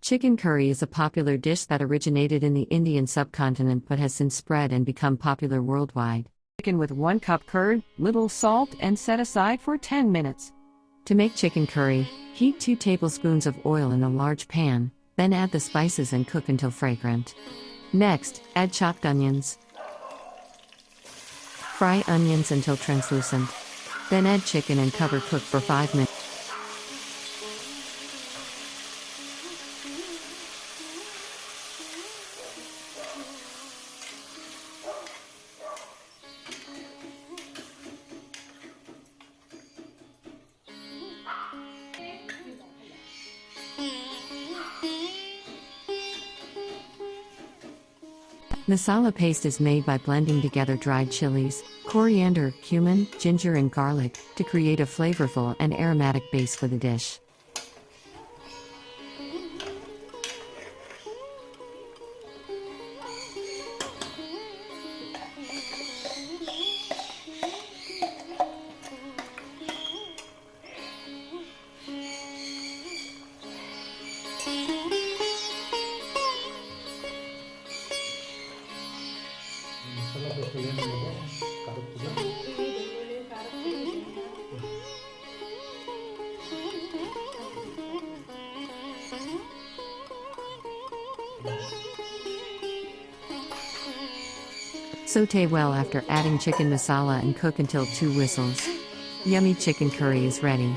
Chicken curry is a popular dish that originated in the Indian subcontinent but has since spread and become popular worldwide. Chicken with 1 cup curd, little salt, and set aside for 10 minutes. To make chicken curry, heat 2 tablespoons of oil in a large pan, then add the spices and cook until fragrant. Next, add chopped onions. Fry onions until translucent. Then add chicken and cover cook for 5 minutes. Masala paste is made by blending together dried chilies, coriander, cumin, ginger and garlic to create a flavorful and aromatic base for the dish. Sauté well after adding chicken masala and cook until 2 whistles. Yummy chicken curry is ready.